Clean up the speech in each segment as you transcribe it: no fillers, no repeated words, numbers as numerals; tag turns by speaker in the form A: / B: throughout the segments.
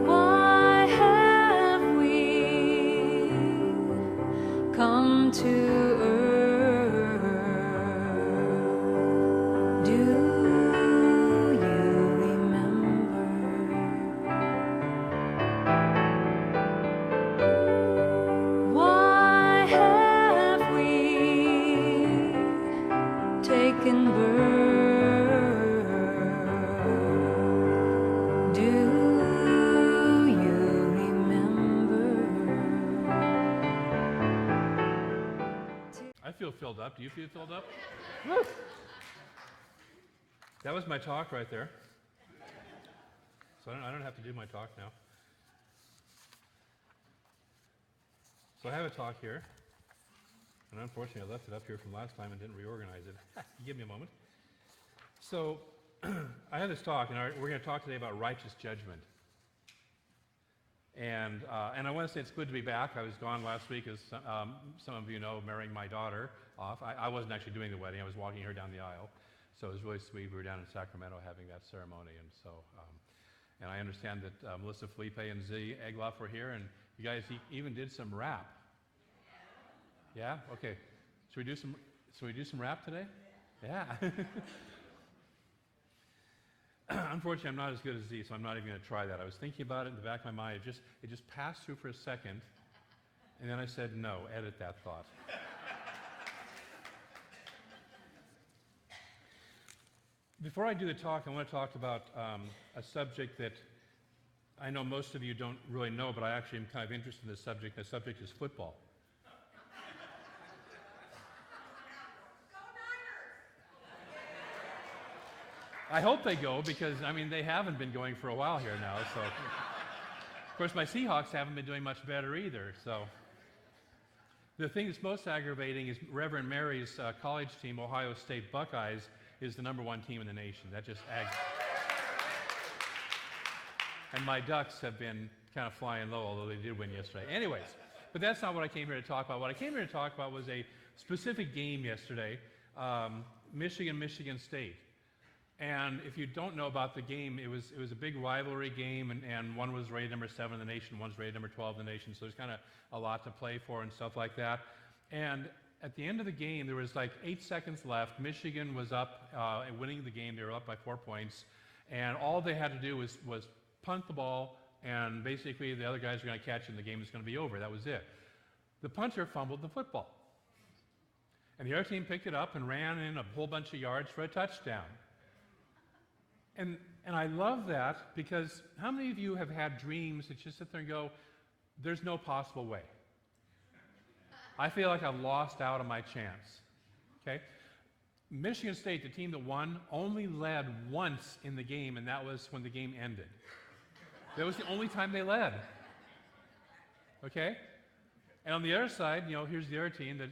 A: Why have we come to earth? Do you remember? Why have we taken birth? Do you remember?
B: I feel filled up. Do you feel filled up? Woo! That was my talk right there. So I don't have to do my talk now. So I have a talk here. And unfortunately, I left it up here from last time and didn't reorganize it. Give me a moment. So I have this talk, and we're going to talk today about righteous judgment. And I want to say it's good to be back. I was gone last week, as some of you know, marrying my daughter off. I wasn't actually doing the wedding. I was walking her down the aisle. So it was really sweet. We were down in Sacramento having that ceremony. And so, and I understand that Melissa Felipe and Z Egloff were here, and you guys even did some rap. Yeah? Okay. Should we do some rap today? Yeah. Unfortunately, I'm not as good as Z, so I'm not even going to try that. I was thinking about it in the back of my mind. It just passed through for a second, and then I said, no, edit that thought. Before I do the talk, I want to talk about a subject that I know most of you don't really know, but I actually am kind of interested in this subject. The subject is football. I hope they go because, I mean, they haven't been going for a while here now. So, of course, my Seahawks haven't been doing much better either. So, the thing that's most aggravating is Reverend Mary's college team, Ohio State Buckeyes, is the #1 team in the nation. That just aggravates. And my Ducks have been kind of flying low, although they did win yesterday. Anyways, but that's not what I came here to talk about. What I came here to talk about was a specific game yesterday, Michigan State. And if you don't know about the game, it was a big rivalry game, and one was rated #7 in the nation, one's rated #12 in the nation, so there's kind of a lot to play for and stuff like that. And at the end of the game, there was like 8 seconds left. Michigan was up, winning the game. They were up by 4 points, and all they had to do was punt the ball, and basically the other guys were going to catch it, and the game was going to be over. That was it. The punter fumbled the football, and the other team picked it up and ran in a whole bunch of yards for a touchdown. And I love that because how many of you have had dreams that just sit there and go, there's no possible way? I feel like I've lost out on my chance. Okay? Michigan State, the team that won, only led once in the game, and that was when the game ended. That was the only time they led. Okay? And on the other side, here's the other team that,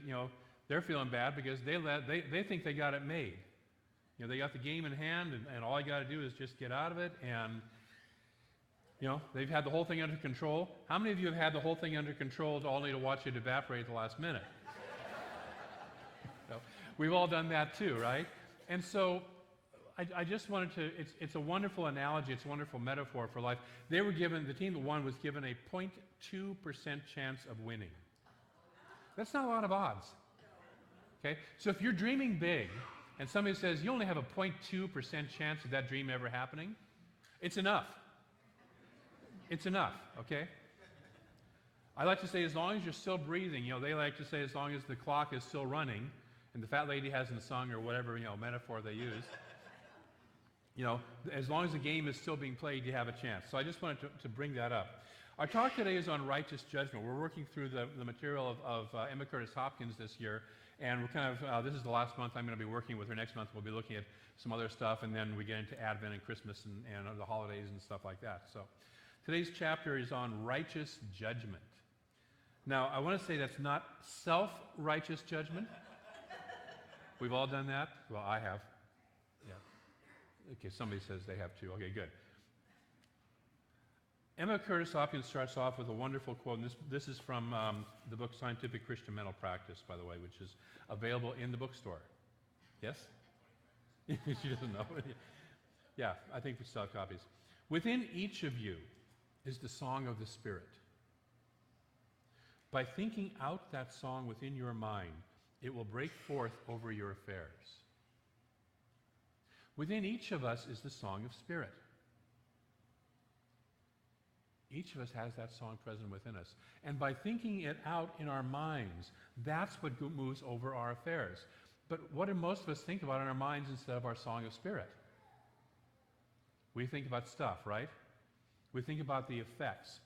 B: they're feeling bad because they think they got it made. They got the game in hand, and all I got to do is just get out of it, and, they've had the whole thing under control. How many of you have had the whole thing under control only to watch it evaporate at the last minute? So, we've all done that too, right? And so I just wanted to, it's a wonderful analogy, it's a wonderful metaphor for life. The team that won was given a 0.2% chance of winning. That's not a lot of odds. Okay? So if you're dreaming big, and somebody says, you only have a 0.2% chance of that dream ever happening, it's enough. It's enough, okay? I like to say as long as you're still breathing, they like to say as long as the clock is still running, and the fat lady hasn't sung or whatever, metaphor they use, as long as the game is still being played, you have a chance. So I just wanted to bring that up. Our talk today is on righteous judgment. We're working through the material of Emma Curtis Hopkins this year. And we're kind of, this is the last month I'm going to be working with her. Next month we'll be looking at some other stuff, and then we get into Advent and Christmas and the holidays and stuff like that. So today's chapter is on righteous judgment. Now, I want to say that's not self-righteous judgment. We've all done that. Well, I have. Yeah. Okay, somebody says they have too. Okay, good. Emma Curtis Hopkins starts off with a wonderful quote, and this is from the book Scientific Christian Mental Practice, by the way, which is available in the bookstore. Yes? She doesn't know. Yeah, I think we still have copies. Within each of you is the song of the Spirit. By thinking out that song within your mind, it will break forth over your affairs. Within each of us is the song of Spirit. Each of us has that song present within us. And by thinking it out in our minds, that's what moves over our affairs. But what do most of us think about in our minds instead of our song of Spirit? We think about stuff, right? We think about the effects.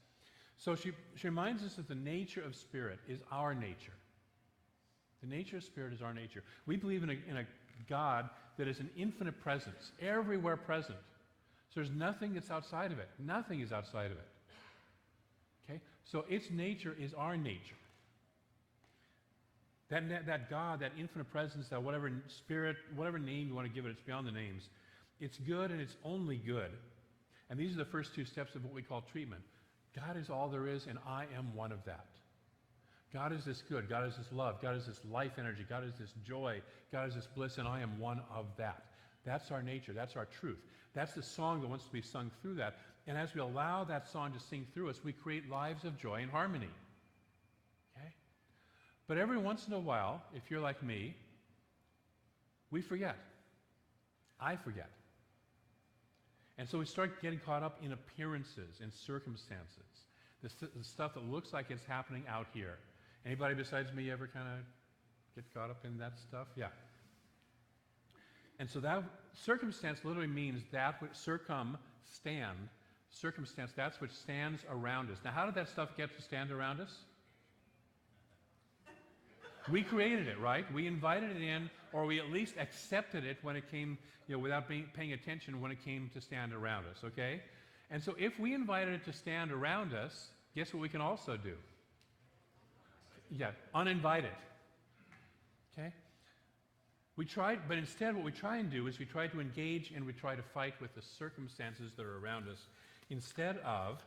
B: So she reminds us that the nature of Spirit is our nature. The nature of Spirit is our nature. We believe in a God that is an infinite presence, everywhere present. So there's nothing that's outside of it. Nothing is outside of it. Okay? So its nature is our nature. That God, that infinite presence, that whatever Spirit, whatever name you want to give it, it's beyond the names. It's good and it's only good. And these are the first two steps of what we call treatment. God is all there is, and I am one of that. God is this good. God is this love. God is this life energy. God is this joy. God is this bliss, and I am one of that. That's our nature. That's our truth. That's the song that wants to be sung through that. And as we allow that song to sing through us, we create lives of joy and harmony. Okay? But every once in a while, if you're like me, we forget. I forget. And so we start getting caught up in appearances and circumstances, the stuff that looks like it's happening out here. Anybody besides me ever kind of get caught up in that stuff? Yeah. And so that circumstance literally means that which circumstance, that's what stands around us. Now, how did that stuff get to stand around us? We created it, right? We invited it in, or we at least accepted it when it came, without paying attention when it came to stand around us, okay? And so if we invited it to stand around us, guess what we can also do? Yeah, uninvite it, okay? But instead what we try and do is we try to engage and we try to fight with the circumstances that are around us instead of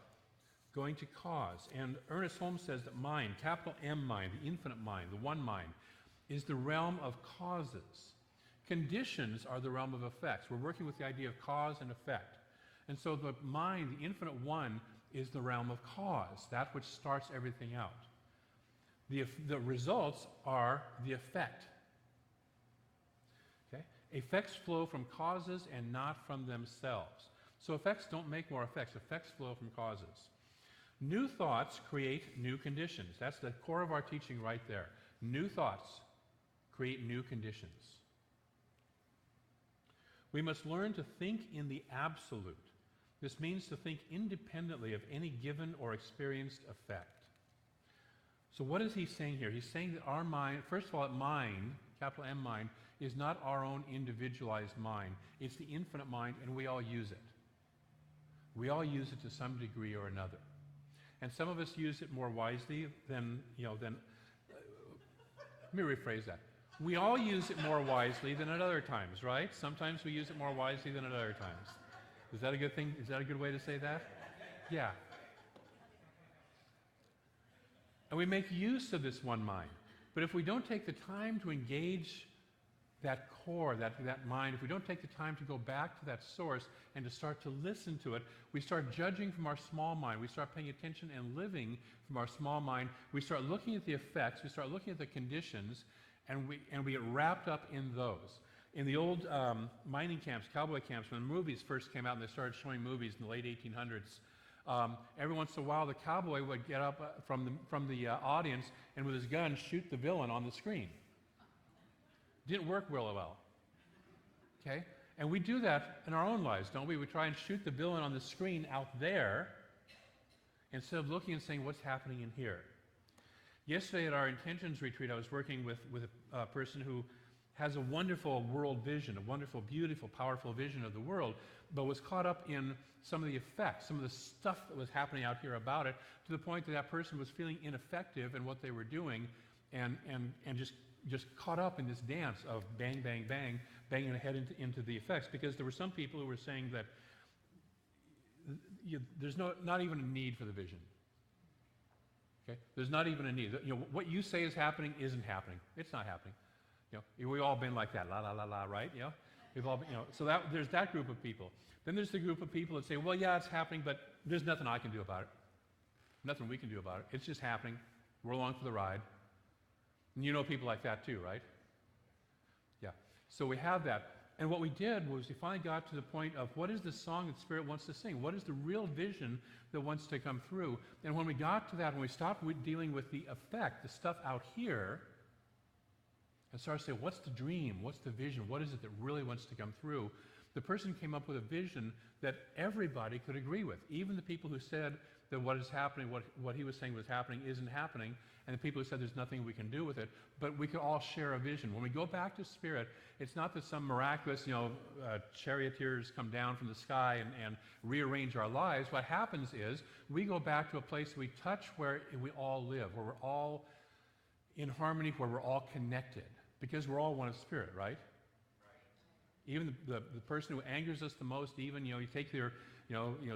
B: going to cause. And Ernest Holmes says that mind, capital M mind, the infinite mind, the one mind, is the realm of causes. Conditions are the realm of effects. We're working with the idea of cause and effect. And so the mind, the infinite one, is the realm of cause, that which starts everything out. The results are the effect. Okay? Effects flow from causes and not from themselves. So effects don't make more effects. Effects flow from causes. New thoughts create new conditions. That's the core of our teaching right there. New thoughts create new conditions. We must learn to think in the absolute. This means to think independently of any given or experienced effect. So what is he saying here? He's saying that our mind, first of all, mind, capital M mind, is not our own individualized mind. It's the infinite mind, and we all use it. We all use it to some degree or another. And some of us use it more wisely than. Let me rephrase that. We all use it more wisely than at other times, right? Sometimes we use it more wisely than at other times. Is that a good thing? Is that a good way to say that? Yeah. And we make use of this one mind. But if we don't take the time to engage that core, that mind, if we don't take the time to go back to that source and to start to listen to it, we start judging from our small mind. We start paying attention and living from our small mind. We start looking at the effects. We start looking at the conditions, and we get wrapped up in those. In the old mining camps, cowboy camps, when movies first came out and they started showing movies in the late 1800s, every once in a while the cowboy would get up from the audience and with his gun shoot the villain on the screen. Didn't work really well. Okay? And we do that in our own lives, don't we? We try and shoot the villain on the screen out there instead of looking and saying, what's happening in here? Yesterday at our intentions retreat, I was working with a person who has a wonderful world vision, a wonderful, beautiful, powerful vision of the world, but was caught up in some of the effects, some of the stuff that was happening out here about it, to the point that that person was feeling ineffective in what they were doing and just caught up in this dance of bang, bang, bang, banging ahead into the effects, because there were some people who were saying that there's not even a need for the vision. Okay? There's not even a need. What you say is happening isn't happening. It's not happening. We've all been like that, la, la, la, la, right? We've all, so there's that group of people. Then there's the group of people that say, well, yeah, it's happening, but there's nothing I can do about it. Nothing we can do about it. It's just happening. We're along for the ride. And you know people like that too, right? Yeah. So we have that. And what we did was we finally got to the point of what is the song that Spirit wants to sing? What is the real vision that wants to come through? And when we got to that, when we stopped dealing with the effect, the stuff out here, and started to say, what's the dream? What's the vision? What is it that really wants to come through? The person came up with a vision that everybody could agree with. Even the people who said that what is happening, what he was saying was happening, isn't happening, and the people who said there's nothing we can do with it, but we could all share a vision. When we go back to Spirit, it's not that some miraculous, charioteers come down from the sky and rearrange our lives. What happens is we go back to a place we touch where we all live, where we're all in harmony, where we're all connected, because we're all one of Spirit, right? Even the person who angers us the most, even, you take their,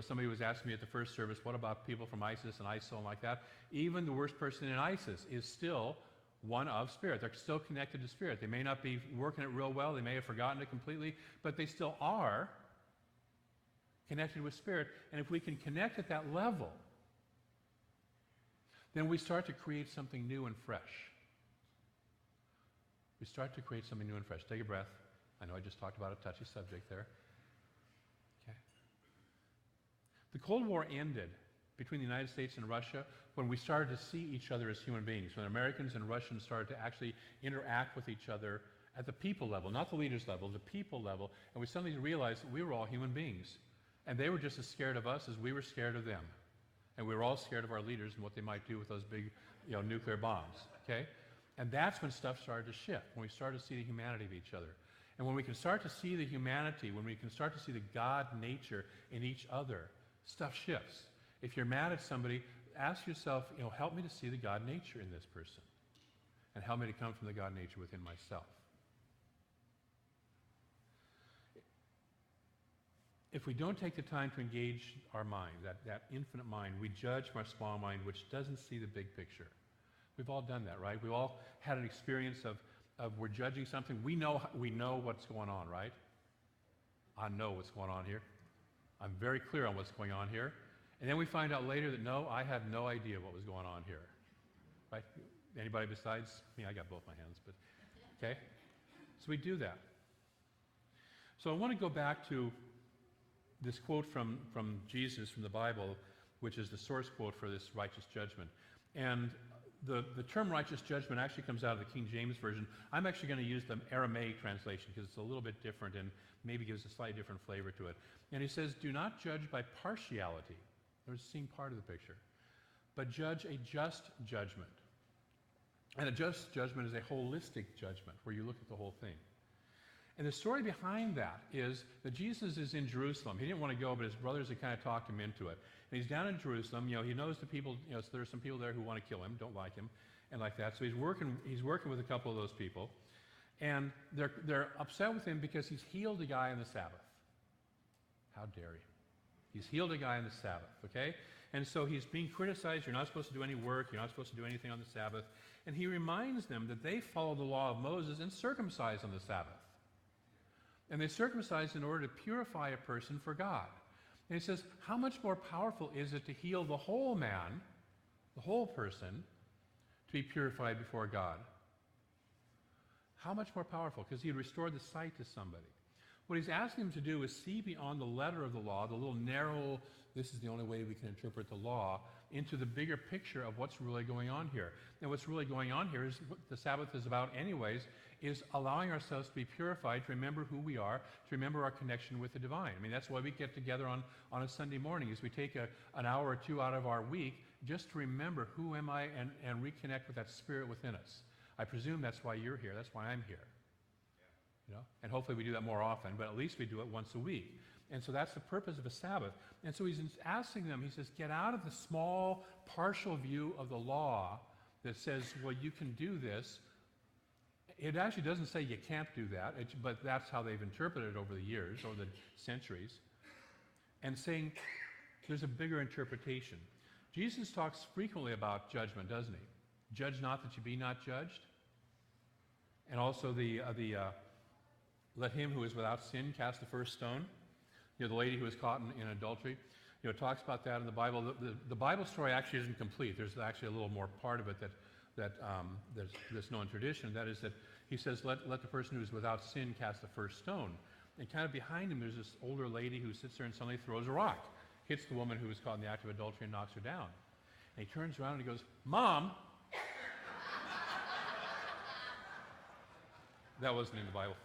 B: somebody was asking me at the first service, what about people from ISIS and ISIL and like that? Even the worst person in ISIS is still one of Spirit. They're still connected to Spirit. They may not be working it real well. They may have forgotten it completely, but they still are connected with Spirit. And if we can connect at that level, then we start to create something new and fresh. We start to create something new and fresh. Take a breath. I know I just talked about a touchy subject there. Okay. The Cold War ended between the United States and Russia when we started to see each other as human beings, when Americans and Russians started to actually interact with each other at the people level, not the leaders level, the people level, and we suddenly realized that we were all human beings. And they were just as scared of us as we were scared of them. And we were all scared of our leaders and what they might do with those big, nuclear bombs, okay? And that's when stuff started to shift, when we started to see the humanity of each other. And when we can start to see the humanity, when we can start to see the God nature in each other, stuff shifts. If you're mad at somebody, ask yourself, help me to see the God nature in this person. And help me to come from the God nature within myself. If we don't take the time to engage our mind, that infinite mind, we judge from our small mind, which doesn't see the big picture. We've all done that, right? We've all had an experience of we're judging something. We know what's going on, right? I know what's going on here. I'm very clear on what's going on here. And then we find out later that, no, I had no idea what was going on here. Right? Anybody besides me? I got both my hands, but okay? So we do that. So I want to go back to this quote from Jesus from the Bible, which is the source quote for this righteous judgment. And the term righteous judgment actually comes out of the King James Version. I'm actually going to use the Aramaic translation because it's a little bit different and maybe gives a slightly different flavor to it. And he says, do not judge by partiality. There's seeing part of the picture. But judge a just judgment. And a just judgment is a holistic judgment where you look at the whole thing. And the story behind that is that Jesus is in Jerusalem. He didn't want to go, but his brothers had kind of talked him into it. And he's down in Jerusalem. He knows the people, so there's some people there who want to kill him, don't like him, and like that. So he's working with a couple of those people. And they're upset with him because he's healed a guy on the Sabbath. How dare he? He's healed a guy on the Sabbath, okay? And so he's being criticized. You're not supposed to do any work. You're not supposed to do anything on the Sabbath. And he reminds them that they follow the law of Moses and circumcise on the Sabbath. And they circumcise in order to purify a person for God. And he says, how much more powerful is it to heal the whole man, the whole person, to be purified before God? How much more powerful? Because he had restored the sight to somebody. What he's asking them to do is see beyond the letter of the law, the little narrow, this is the only way we can interpret the law, into the bigger picture of what's really going on here. And what's really going on here is what the Sabbath is about anyways, is allowing ourselves to be purified, to remember who we are, to remember our connection with the divine. I mean, that's why we get together on a Sunday morning, is we take an hour or two out of our week just to remember who am I and reconnect with that spirit within us. I presume that's why you're here. That's why I'm here. And hopefully we do that more often, but at least we do it once a week. And so that's the purpose of a Sabbath. And so he's asking them, he says, get out of the small, partial view of the law that says, well, you can do this. It actually doesn't say you can't do that, but that's how they've interpreted it over the years, or the centuries. And saying there's a bigger interpretation. Jesus talks frequently about judgment, doesn't he? Judge not that you be not judged. And also let him who is without sin cast the first stone. You know, the lady who was caught in adultery. You know, it talks about that in the Bible. The Bible story actually isn't complete. There's actually a little more part of it that's known in tradition. That is that he says, let the person who is without sin cast the first stone. And kind of behind him, there's this older lady who sits there and suddenly throws a rock, hits the woman who was caught in the act of adultery and knocks her down. And he turns around and he goes, "Mom!" That wasn't in the Bible.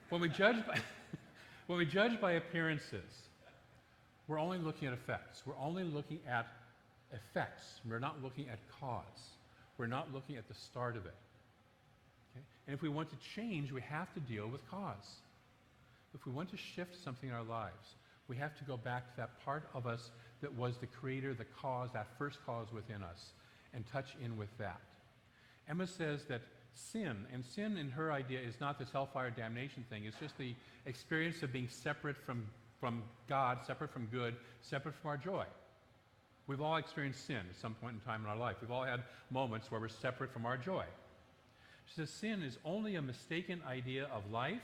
B: When we judge by appearances, we're only looking at effects. We're only looking at effects. We're not looking at cause. We're not looking at the start of it. Okay? And if we want to change, we have to deal with cause. If we want to shift something in our lives, we have to go back to that part of us that was the creator, the cause, that first cause within us, and touch in with that. Emma says that sin in her idea is not this hellfire damnation thing. It's just the experience of being separate from God, separate from good, separate from our joy. We've all experienced sin at some point in time in our life. We've all had moments where we're separate from our joy. She says sin is only a mistaken idea of life,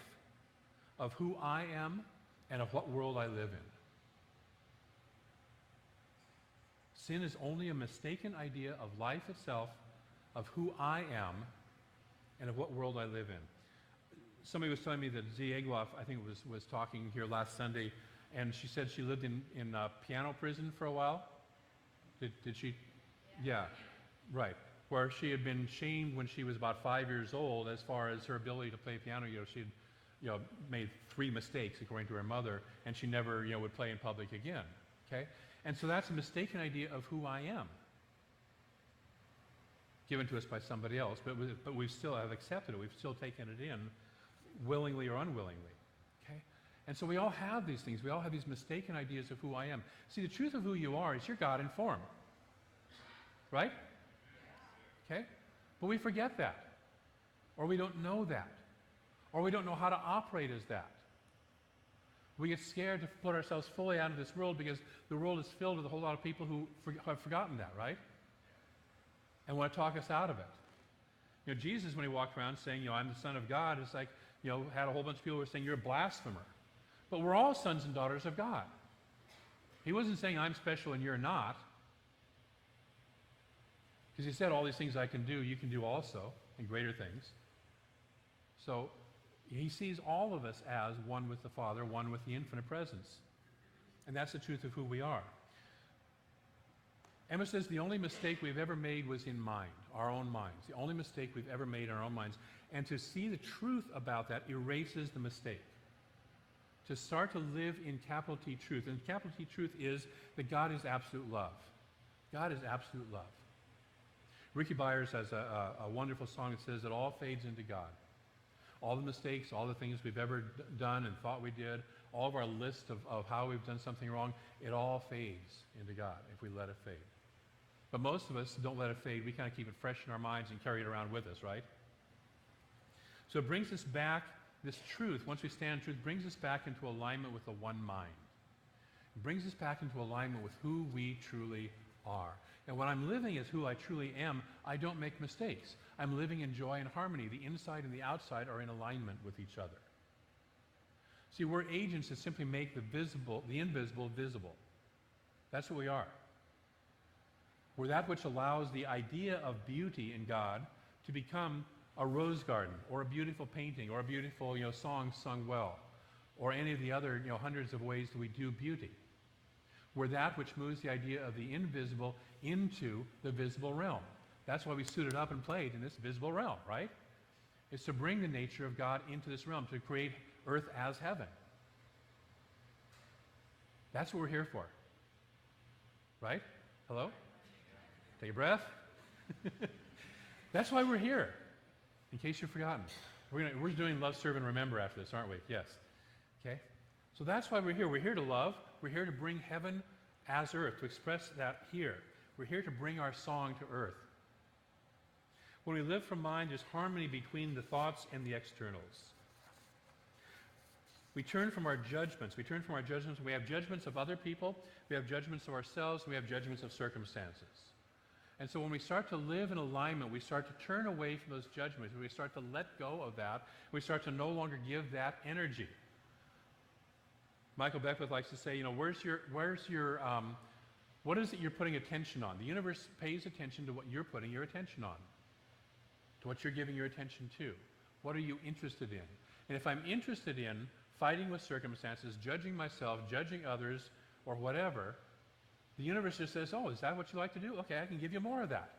B: of who I am, and of what world I live in. Sin is only a mistaken idea of life itself, of who I am, and of what world I live in. Somebody was telling me that Z. Egloff, I think, was talking here last Sunday, and she said she lived in piano prison for a while. Did she? Yeah, right. Where she had been shamed when she was about 5 years old as far as her ability to play piano. You know, she'd made 3 mistakes according to her mother, and she never would play in public again. Okay, and so that's a mistaken idea of who I am, given to us by somebody else, but we still have accepted it. We've still taken it in, willingly or unwillingly. Okay? And so we all have these things. We all have these mistaken ideas of who I am. See, the truth of who you are is you're God in form. Right? Okay? But we forget that. Or we don't know that. Or we don't know how to operate as that. We get scared to put ourselves fully out of this world because the world is filled with a whole lot of people who have forgotten that, right? And want to talk us out of it. You know, Jesus, when he walked around saying, I'm the Son of God, it's like, had a whole bunch of people who were saying, you're a blasphemer. But we're all sons and daughters of God. He wasn't saying, I'm special and you're not. Because he said, all these things I can do, you can do also, and greater things. So he sees all of us as one with the Father, one with the infinite presence. And that's the truth of who we are. Emma says the only mistake we've ever made was in mind, our own minds. The only mistake we've ever made in our own minds. And to see the truth about that erases the mistake. To start to live in capital T truth. And capital T truth is that God is absolute love. God is absolute love. Ricky Byers has a wonderful song that says it all fades into God. All the mistakes, all the things we've ever done and thought we did, all of our list of how we've done something wrong, it all fades into God if we let it fade. But most of us don't let it fade. We kind of keep it fresh in our minds and carry it around with us, right? So it brings us back, this truth, once we stand in truth, brings us back into alignment with the one mind. It brings us back into alignment with who we truly are. And when I'm living as who I truly am, I don't make mistakes. I'm living in joy and harmony. The inside and the outside are in alignment with each other. See, we're agents that simply make the invisible visible. That's what we are. We're that which allows the idea of beauty in God to become a rose garden or a beautiful painting or a beautiful song sung well or any of the other hundreds of ways that we do beauty. We're that which moves the idea of the invisible into the visible realm. That's why we suited up and played in this visible realm, right? It's to bring the nature of God into this realm, to create earth as heaven. That's what we're here for. Right? Hello? Take a breath. That's why we're here, in case you've forgotten. We're doing Love, Serve, and Remember after this, aren't we? Yes. Okay? So that's why we're here. We're here to love. We're here to bring heaven as earth, to express that here. We're here to bring our song to earth. When we live from mind, there's harmony between the thoughts and the externals. We turn from our judgments. We have judgments of other people. We have judgments of ourselves. We have judgments of circumstances. And so when we start to live in alignment, we start to turn away from those judgments. We start to let go of that. We start to no longer give that energy. Michael Beckwith likes to say, you know, what is it you're putting attention on? The universe pays attention to what you're putting your attention on, to what you're giving your attention to. What are you interested in? And if I'm interested in fighting with circumstances, judging myself, judging others, or whatever, the universe just says, oh, is that what you like to do? Okay, I can give you more of that.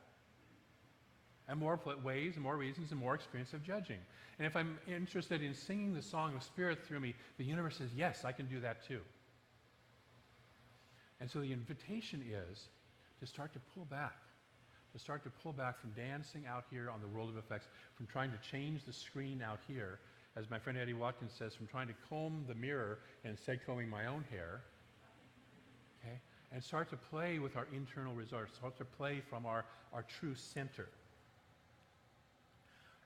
B: And more ways and more reasons and more experience of judging. And if I'm interested in singing the song of Spirit through me, the universe says, yes, I can do that too. And so the invitation is to start to pull back. To start to pull back from dancing out here on the world of effects, from trying to change the screen out here, as my friend Eddie Watkins says, from trying to comb the mirror and instead combing my own hair, okay? And start to play with our internal resource, start to play from our true center.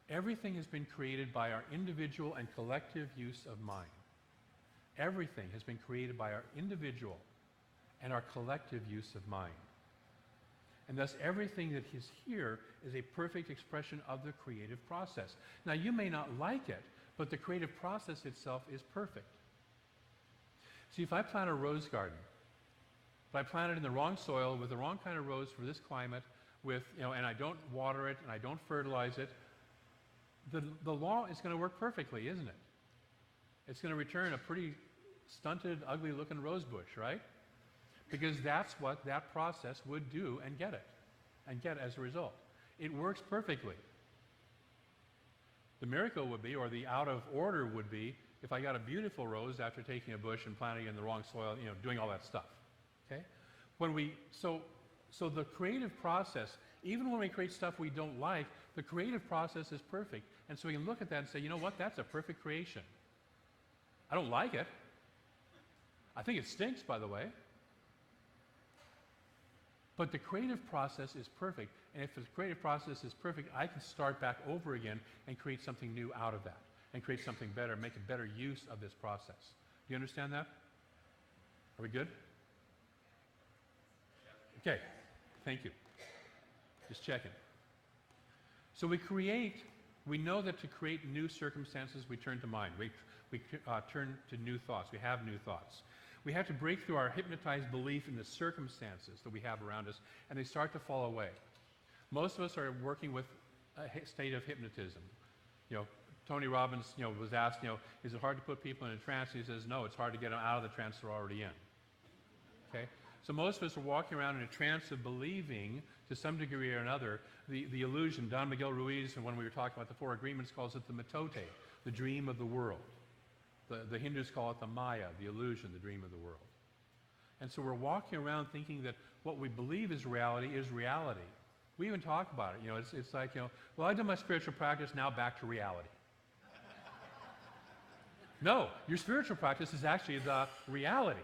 B: Everything has been created by our individual and collective use of mind. Everything has been created by our individual and our collective use of mind. And thus everything that is here is a perfect expression of the creative process. Now you may not like it, but the creative process itself is perfect. See, if I plant a rose garden, but I plant it in the wrong soil with the wrong kind of rose for this climate, and I don't water it and I don't fertilize it, the law is going to work perfectly, isn't it? It's going to return a pretty stunted, ugly-looking rose bush, right? Because that's what that process would do and get as a result. It works perfectly. The miracle would be, or the out of order would be, if I got a beautiful rose after taking a bush and planting it in the wrong soil, doing all that stuff. Okay? So the creative process, even when we create stuff we don't like, the creative process is perfect. And so we can look at that and say, you know what, that's a perfect creation. I don't like it. I think it stinks, by the way. But the creative process is perfect. And if the creative process is perfect, I can start back over again and create something new out of that, and create something better, make a better use of this process. Do you understand that? Are we good? Okay, thank you. Just checking. So we know that to create new circumstances, we turn to mind. We turn to new thoughts. We have new thoughts. We have to break through our hypnotized belief in the circumstances that we have around us, and they start to fall away. Most of us are working with a state of hypnotism. Tony Robbins, was asked, is it hard to put people in a trance? And he says, no, it's hard to get them out of the trance they're already in. Okay? So most of us are walking around in a trance of believing, to some degree or another, the illusion. Don Miguel Ruiz, when we were talking about the Four Agreements, calls it the mitote, the dream of the world. The Hindus call it the Maya, the illusion, the dream of the world. And so we're walking around thinking that what we believe is reality is reality. We even talk about it. It's like, well, I've done my spiritual practice, now back to reality. No, your spiritual practice is actually the reality.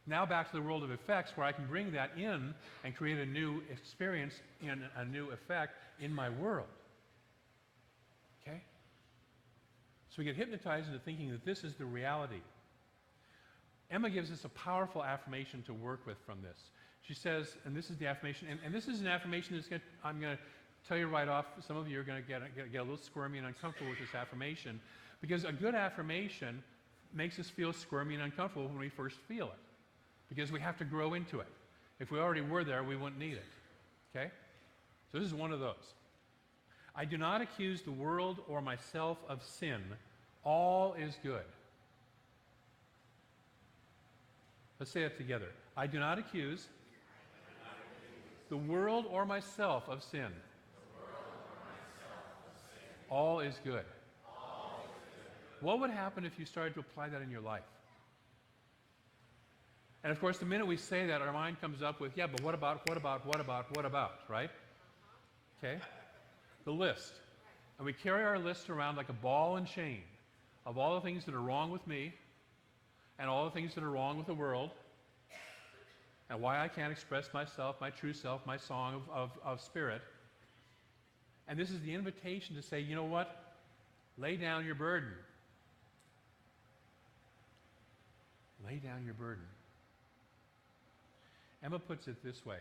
B: Now back to the world of effects, where I can bring that in and create a new experience and a new effect in my world. Okay? So we get hypnotized into thinking that this is the reality. Emma gives us a powerful affirmation to work with from this. She says, and this is the affirmation, and this is an affirmation I'm going to tell you right off, some of you are going to get a little squirmy and uncomfortable with this affirmation, because a good affirmation makes us feel squirmy and uncomfortable when we first feel it, because we have to grow into it. If we already were there, we wouldn't need it. Okay? So this is one of those. I do not accuse the world or myself of sin. All is good. Let's say it together. I do not accuse the world or myself of sin. All is good. What would happen if you started to apply that in your life? And of course, the minute we say that, our mind comes up with, yeah, but what about, right? Okay? The list. And we carry our list around like a ball and chain of all the things that are wrong with me and all the things that are wrong with the world and why I can't express myself, my true self, my song of spirit. And this is the invitation to say, you know what? Lay down your burden. Lay down your burden. Emma puts it this way.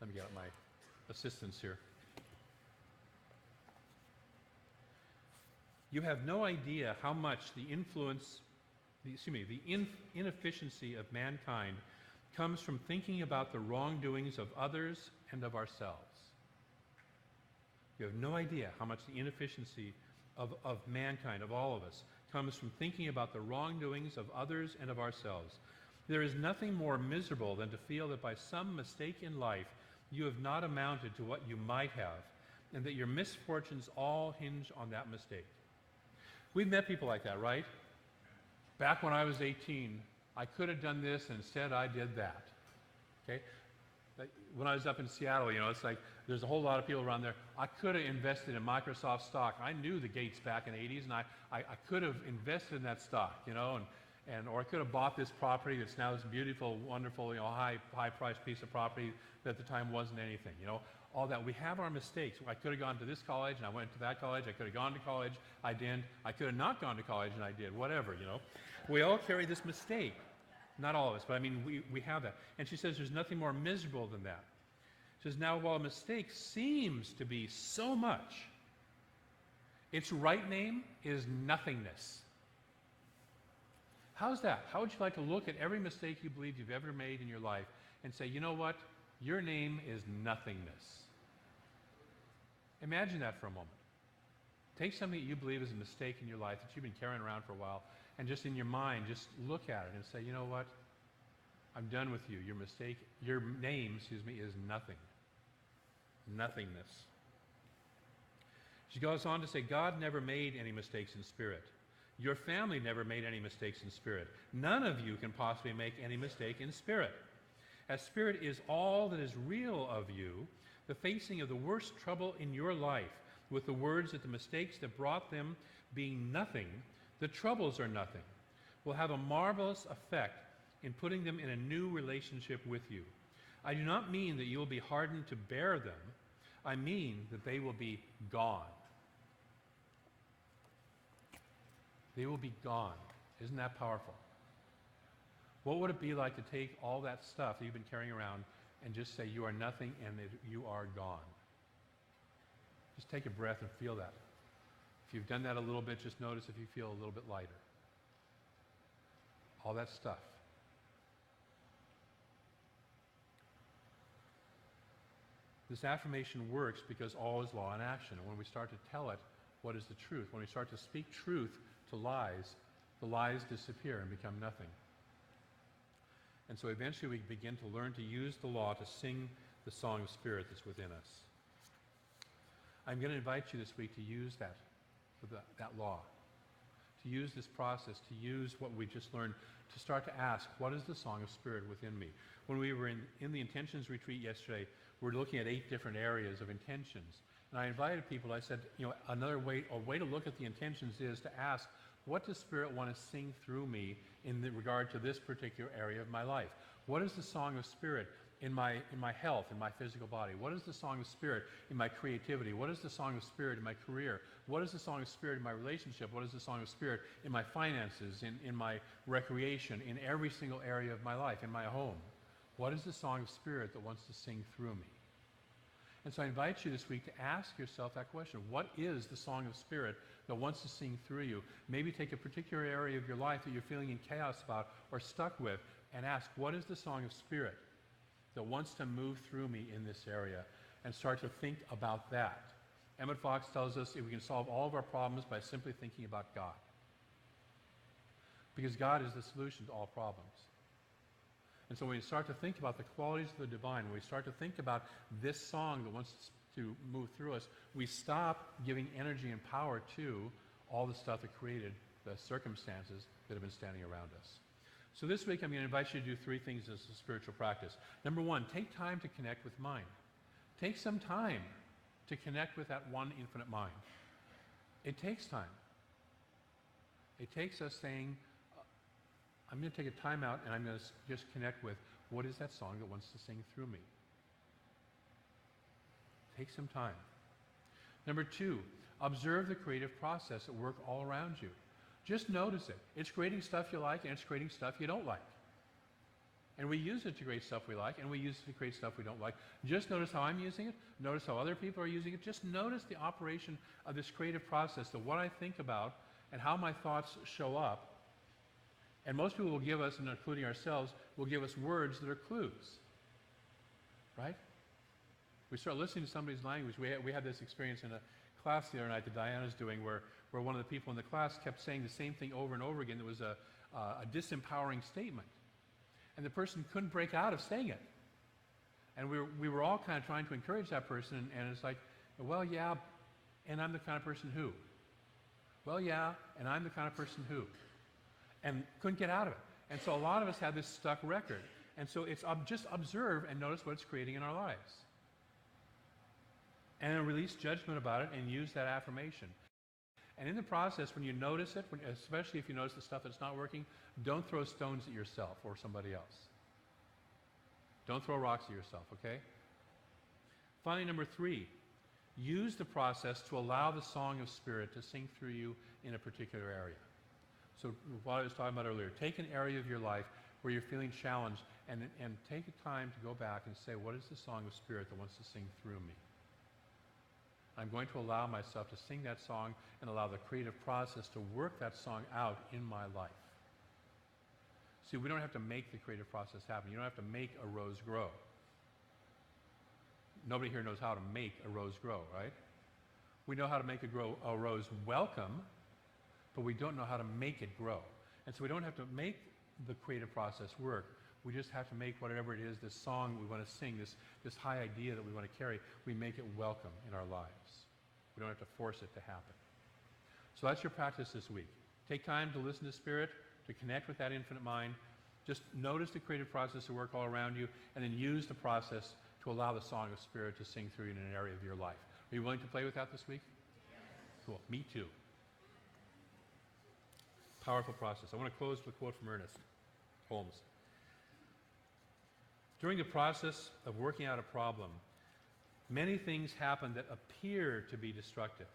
B: Let me get out my assistants here. You have no idea how much the inefficiency of mankind comes from thinking about the wrongdoings of others and of ourselves. You have no idea how much the inefficiency of mankind, of all of us, comes from thinking about the wrongdoings of others and of ourselves. There is nothing more miserable than to feel that by some mistake in life you have not amounted to what you might have, and that your misfortunes all hinge on that mistake. We've met people like that, right? Back when I was 18, I could have done this, and instead I did that. Okay? When I was up in Seattle, it's like there's a whole lot of people around there. I could have invested in Microsoft stock. I knew the Gates back in the 80s, and I could have invested in that stock, or I could have bought this property that's now this beautiful, wonderful, high-priced piece of property that at the time wasn't anything, all that. We have our mistakes. I could have gone to this college, and I went to that college. I could have gone to college. I didn't. I could have not gone to college, and I did. Whatever, We all carry this mistake. Not all of us, but I mean, we have that. And she says there's nothing more miserable than that. She says, now, while a mistake seems to be so much, its right name is nothingness. How's that? How would you like to look at every mistake you believe you've ever made in your life and say, you know what? Your name is nothingness. Imagine that for a moment. Take something that you believe is a mistake in your life that you've been carrying around for a while, and just in your mind, just look at it and say, you know what? I'm done with you. Your name, is nothing. Nothingness. She goes on to say, God never made any mistakes in spirit. Your family never made any mistakes in spirit. None of you can possibly make any mistake in spirit. As spirit is all that is real of you, the facing of the worst trouble in your life, with the words that the mistakes that brought them being nothing, the troubles are nothing, will have a marvelous effect in putting them in a new relationship with you. I do not mean that you will be hardened to bear them. I mean that they will be gone. They will be gone. Isn't that powerful? What would it be like to take all that stuff that you've been carrying around and just say you are nothing and that you are gone? Just take a breath and feel that. If you've done that a little bit, just notice if you feel a little bit lighter. All that stuff. This affirmation works because all is law in action. And when we start to tell it, what is the truth? When we start to speak truth to lies, the lies disappear and become nothing. And so eventually we begin to learn to use the law to sing the song of spirit that's within us. I'm going to invite you this week to use that law, to use this process, to use what we just learned, to start to ask, what is the song of spirit within me? When we were in the intentions retreat yesterday, we're looking at 8 different areas of intentions. And I invited people, I said, a way to look at the intentions is to ask, what does Spirit want to sing through me in regard to this particular area of my life? What is the song of Spirit in my health, in my physical body? What is the song of Spirit in my creativity? What is the song of Spirit in my career? What is the song of Spirit in my relationship? What is the song of Spirit in my finances, in my recreation, in every single area of my life, in my home? What is the song of Spirit that wants to sing through me? And so I invite you this week to ask yourself that question. What is the song of Spirit that wants to sing through you? Maybe take a particular area of your life that you're feeling in chaos about or stuck with and ask, what is the song of Spirit that wants to move through me in this area? And start to think about that. Emmett Fox tells us if we can solve all of our problems by simply thinking about God. Because God is the solution to all problems. And so when we start to think about the qualities of the divine, when we start to think about this song that wants to move through us, we stop giving energy and power to all the stuff that created the circumstances that have been standing around us. So this week I'm going to invite you to do 3 things as a spiritual practice. Number 1, take time to connect with mind. Take some time to connect with that one infinite mind. It takes time. It takes us saying, I'm going to take a time out and I'm going to just connect with what is that song that wants to sing through me. Take some time. Number 2, observe the creative process at work all around you. Just notice it. It's creating stuff you like and it's creating stuff you don't like. And we use it to create stuff we like, and we use it to create stuff we don't like. Just notice how I'm using it. Notice how other people are using it. Just notice the operation of this creative process, of what I think about and how my thoughts show up. And most people will give us, and including ourselves, will give us words that are clues. Right? We start listening to somebody's language. We had this experience in a class the other night that Diana's doing where one of the people in the class kept saying the same thing over and over again. It was a disempowering statement. And the person couldn't break out of saying it. And we were all kind of trying to encourage that person, and it's like, well, yeah, and I'm the kind of person who. Well, yeah, and I'm the kind of person who. And couldn't get out of it. And so a lot of us have this stuck record. And so it's just observe and notice what it's creating in our lives. And then release judgment about it and use that affirmation. And in the process, when you notice it, especially if you notice the stuff that's not working, don't throw stones at yourself or somebody else. Don't throw rocks at yourself, okay? Finally, number 3, use the process to allow the song of spirit to sing through you in a particular area. So what I was talking about earlier, take an area of your life where you're feeling challenged and take the time to go back and say, what is the song of spirit that wants to sing through me? I'm going to allow myself to sing that song and allow the creative process to work that song out in my life. See, we don't have to make the creative process happen. You don't have to make a rose grow. Nobody here knows how to make a rose grow, right? We know how to make a rose welcome, but we don't know how to make it grow. And so we don't have to make the creative process work. We just have to make whatever it is, this song we want to sing, this high idea that we want to carry, we make it welcome in our lives. We don't have to force it to happen. So that's your practice this week. Take time to listen to Spirit, to connect with that infinite mind. Just notice the creative process to work all around you, and then use the process to allow the song of Spirit to sing through you in an area of your life. Are you willing to play with that this week? Yes. Cool. Me too. Powerful process. I want to close with a quote from Ernest Holmes. During the process of working out a problem, many things happen that appear to be destructive.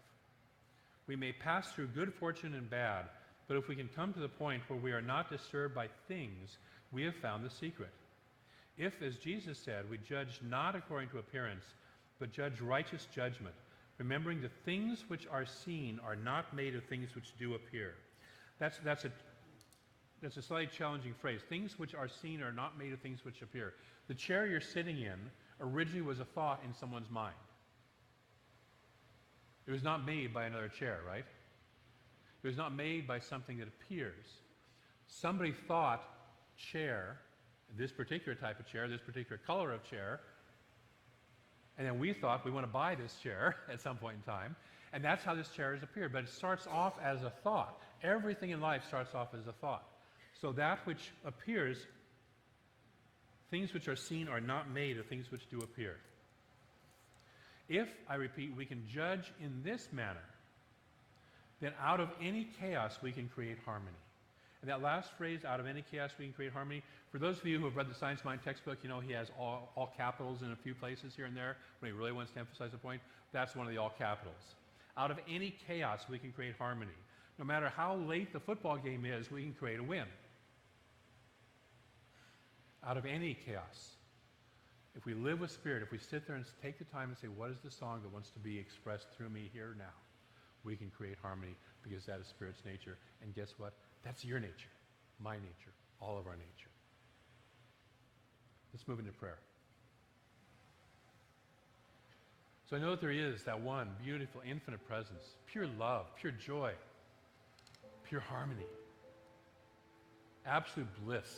B: We may pass through good fortune and bad, but if we can come to the point where we are not disturbed by things, we have found the secret. If, as Jesus said, we judge not according to appearance, but judge righteous judgment, remembering the things which are seen are not made of things which do appear. That's a slightly challenging phrase. Things which are seen are not made of things which appear. The chair you're sitting in originally was a thought in someone's mind. It was not made by another chair, right? It was not made by something that appears. Somebody thought chair, this particular type of chair, this particular color of chair, and then we thought we want to buy this chair at some point in time, and that's how this chair has appeared. But it starts off as a thought. Everything in life starts off as a thought. So that which appears, things which are seen are not made of things which do appear. If, I repeat, we can judge in this manner, then out of any chaos we can create harmony. And that last phrase, out of any chaos we can create harmony, for those of you who have read the Science Mind textbook, you know he has all capitals in a few places here and there when he really wants to emphasize a point. That's one of the all capitals. Out of any chaos we can create harmony. No matter how late the football game is, we can create a win. Out of any chaos. If we live with Spirit, if we sit there and take the time and say, what is the song that wants to be expressed through me here now? We can create harmony because that is Spirit's nature. And guess what? That's your nature, my nature, all of our nature. Let's move into prayer. So I know that there is that one beautiful, infinite presence, pure love, pure joy, pure harmony, absolute bliss.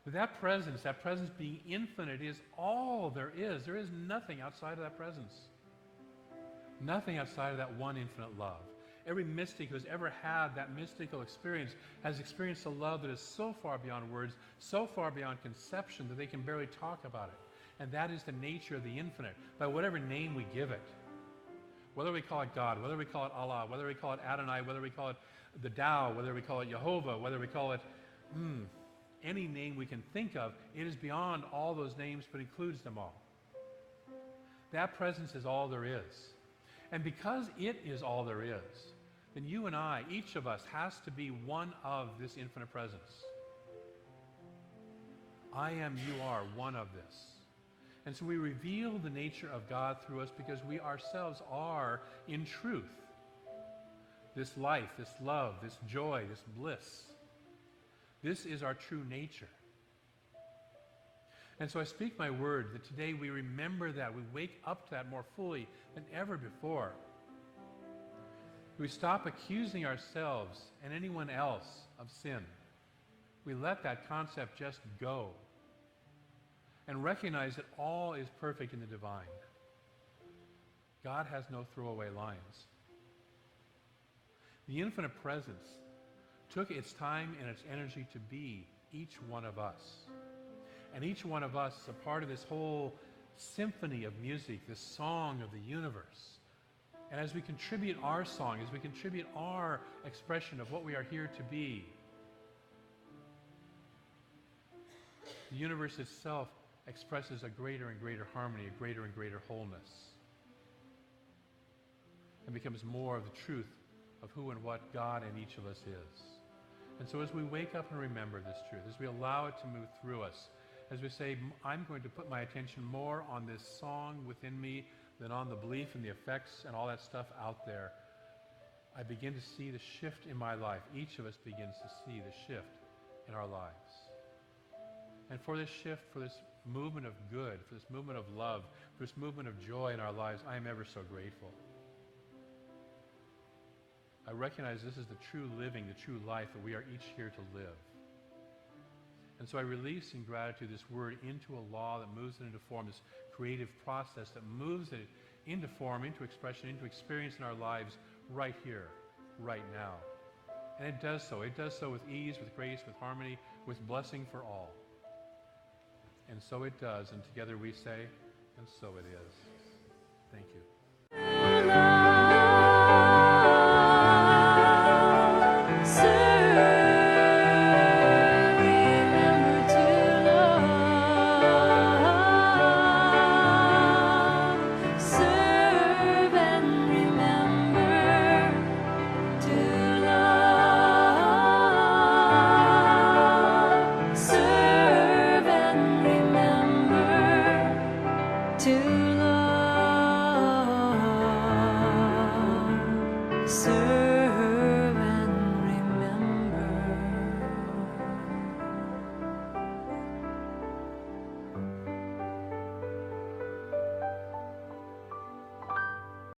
B: But that presence being infinite, is all there is. There is nothing outside of that presence. Nothing outside of that one infinite love. Every mystic who has ever had that mystical experience has experienced a love that is so far beyond words, so far beyond conception that they can barely talk about it. And that is the nature of the infinite, by whatever name we give it. Whether we call it God, whether we call it Allah, whether we call it Adonai, whether we call it the Tao, whether we call it Jehovah, whether we call it any name we can think of, it is beyond all those names but includes them all. That presence is all there is. And because it is all there is, then you and I, each of us, has to be one of this infinite presence. I am, you are, one of this. And so we reveal the nature of God through us because we ourselves are, in truth, this life, this love, this joy, this bliss. This is our true nature. And so I speak my word that today we remember that, we wake up to that more fully than ever before. We stop accusing ourselves and anyone else of sin. We let that concept just go and recognize that all is perfect in the divine. God has no throwaway lines. The infinite presence took its time and its energy to be each one of us. And each one of us is a part of this whole symphony of music, this song of the universe. And as we contribute our song, as we contribute our expression of what we are here to be, the universe itself expresses a greater and greater harmony, a greater and greater wholeness, and becomes more of the truth of who and what God in each of us is. And so as we wake up and remember this truth, as we allow it to move through us, as we say, I'm going to put my attention more on this song within me than on the belief and the effects and all that stuff out there, I begin to see the shift in my life. Each of us begins to see the shift in our lives. And for this shift, for this movement of good, for this movement of love, for this movement of joy in our lives, I am ever so grateful. I recognize this is the true living, the true life that we are each here to live. And so I release in gratitude this word into a law that moves it into form, this creative process that moves it into form, into expression, into experience in our lives right here, right now. And it does so. It does so with ease, with grace, with harmony, with blessing for all. And so it does. And together we say, and so it is. Thank you.